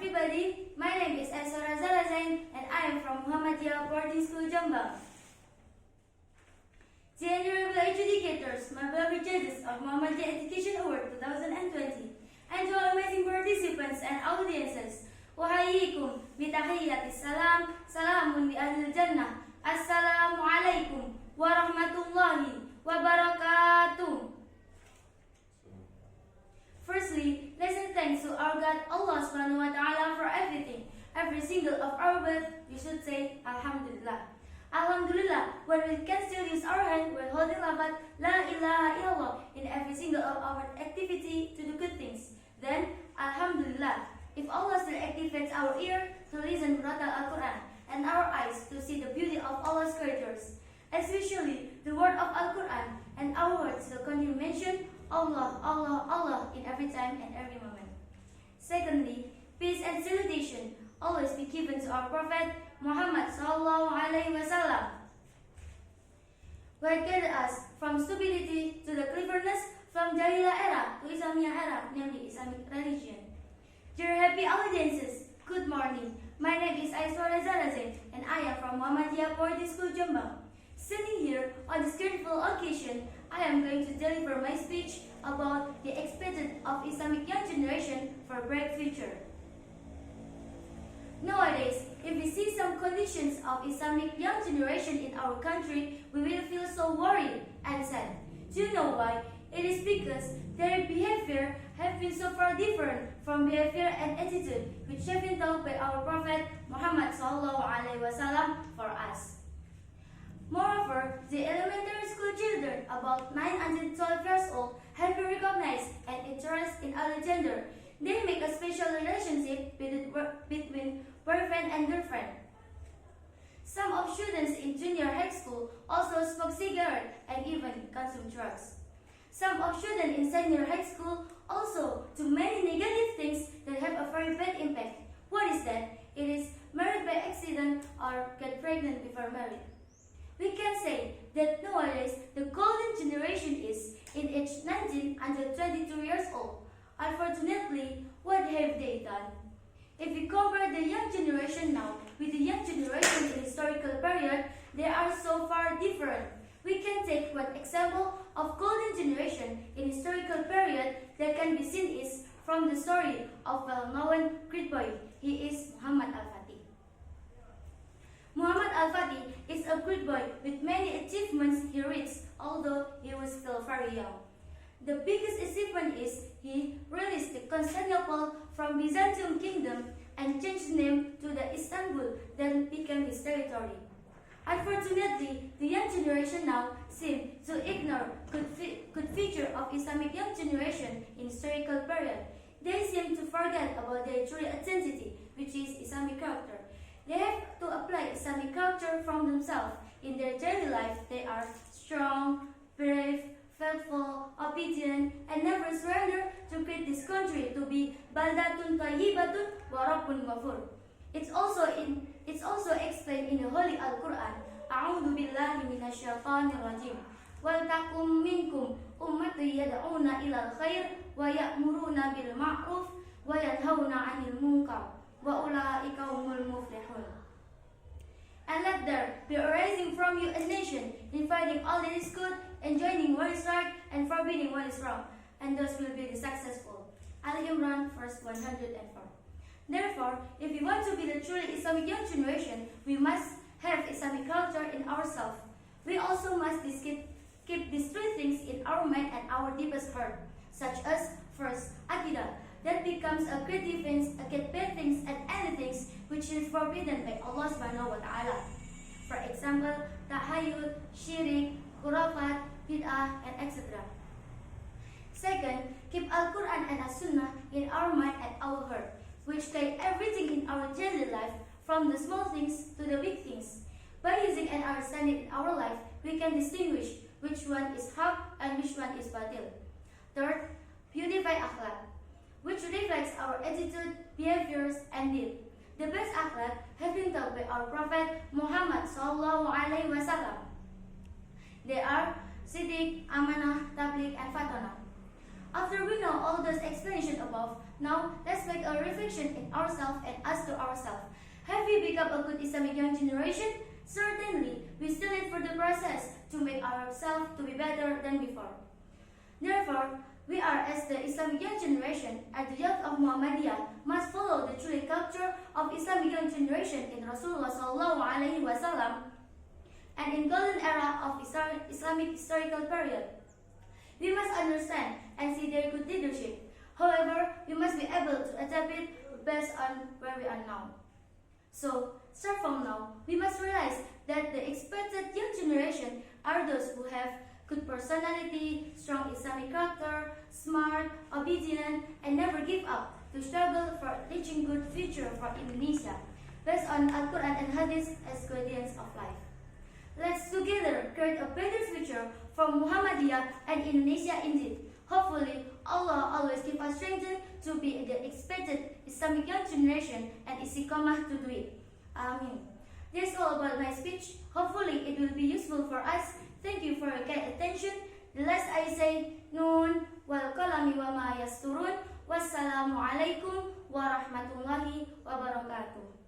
everybody, my name is Aiswaray Zarra Zein and I am from Muhammadiyah Boarding School Jombang. Dear honorable adjudicators, my beloved judges of Muhammadiyah Education Award 2020, and to all amazing participants and audiences, Wahayyikum bitahiyyatis salam, salamun bi ahlil jannah, assalamu alaikum warahmatullahi wabarakatuh. Firstly, let's say thanks to our God Allah Subhanahu wa Ta'ala for everything. Every single of our birth, we should say Alhamdulillah. Alhamdulillah, when we can still use our hand when holding lafaz La ilaha illallah in every single of our activity to do good things. Then, Alhamdulillah, if Allah still activates our ear to listen to Al-Quran and our eyes to see the beauty of Allah's creatures, especially the word of Al-Quran and our words will continue mention Allah, Allah, Allah in every time and every moment. Secondly, peace and salutation always be given to our Prophet Muhammad sallallahu alaihi wasallam, who had guided us from stupidity to the cleverness, from Jahiliyah era to Islamiyah era, namely Islamic religion. Dear happy audiences, good morning. My name is Aiswaray Zarra Zein and I am from Muhammadiyah Boarding School Jombang. Sitting here on this grateful occasion, I am going to deliver my speech about the expected of Islamic young generation for a bright future. Nowadays, if we see some conditions of Islamic young generation in our country, we will feel so worried and sad. Do you know why? It is because their behavior have been so far different from behavior and attitude which have been taught by our Prophet Muhammad sallallahu alaihi wasallam for us. Moreover, the elementary school children about 9 until 12 years old have been recognized and interested in other gender. They make a special relationship between boyfriend and girlfriend. Some of students in junior high school also smoke cigarettes and even consume drugs. Some of students in senior high school also do many negative things that have a very bad impact. What is that? It is married by accident or get pregnant before marriage. We can say that nowadays the golden generation is in age 19 until 22 years old. Unfortunately, what have they done? If we compare the young generation now with the young generation in historical period, they are so far different. We can take one example of golden generation in historical period that can be seen is from the story of well-known great boy. He is Muhammad Al-Fatih. Muhammad Al-Fatih is a good boy with many achievements he reached, although he was still very young. The biggest achievement is he released the Constantinople from Byzantium Kingdom and changed name to the Istanbul, then became his territory. Unfortunately, the young generation now seem to ignore good feature of Islamic young generation in historical period. They seem to forget about their true identity, which is Islamic character. They have to apply Islamic culture from themselves. In their daily life, they are strong, brave, faithful, obedient, and never surrender to create this country to be baldatun thayyibatun wa rabbun ghafur. It's also explained in the Holy Al-Quran. A'udhu billahi minasyaitanir rajim. Wal takum minkum ummatun yad'una ilal khair wa ya'muruna bil ma'ruf wa yanhauna 'anil munkar. Wa ulaika humul muflihun. And let there be arising from you a nation, inviting all that is good, enjoining what is right, and forbidding what is wrong, and those will be the successful. Al-Imran, verse 104. Therefore, if we want to be the truly Islamic young generation, we must have Islamic culture in ourselves. We also must keep these three things in our mind and our deepest heart, such as, first, Aqidah. That becomes a great defense against bad things and anything which is forbidden by Allah Subhanahu wa Ta'ala. For example, tahayul, syirik, khurafat, bid'ah, and etc. Second, keep Al-Quran and As-Sunnah in our mind and our heart, which guide everything in our daily life, from the small things to the big things. By using and understanding in our life, we can distinguish which one is haq and which one is batil. Third, beautify akhlaq, which reflects our attitude, behaviors, and deed. The best akhlaq have been taught by our Prophet Muhammad sallallahu alaihi wasallam. They are Siddiq, Amanah, Tabligh, and Fatanah. After we know all those explanations about above, now let's make a reflection in ourselves and ask to ourselves, have we become a good Islamic young generation? Certainly, we still need further process to make ourselves to be better than before. Therefore, we are, as the Islamic young generation, as the youth of Muhammadiyah, must follow the true culture of Islamic young generation in Rasulullah SAW and in golden era of Islamic historical period. We must understand and see their good leadership. However, we must be able to adapt it based on where we are now. So, start from now, we must realize that the expected young generation are those who have good personality, strong Islamic character, smart, obedient, and never give up to struggle for reaching good future for Indonesia, based on Al-Quran and Hadith as guardians of life. Let's together create a better future for Muhammadiyah and Indonesia indeed. Hopefully, Allah always give us strength to be the expected Islamic young generation and istiqamah to do it. Amin. That's all about my speech. Hopefully, it will be useful for us. Thank you for your kind attention. The last I say, Nun wal qalami wa ma yasturun. Wassalamu alaikum warahmatullahi wabarakatuh.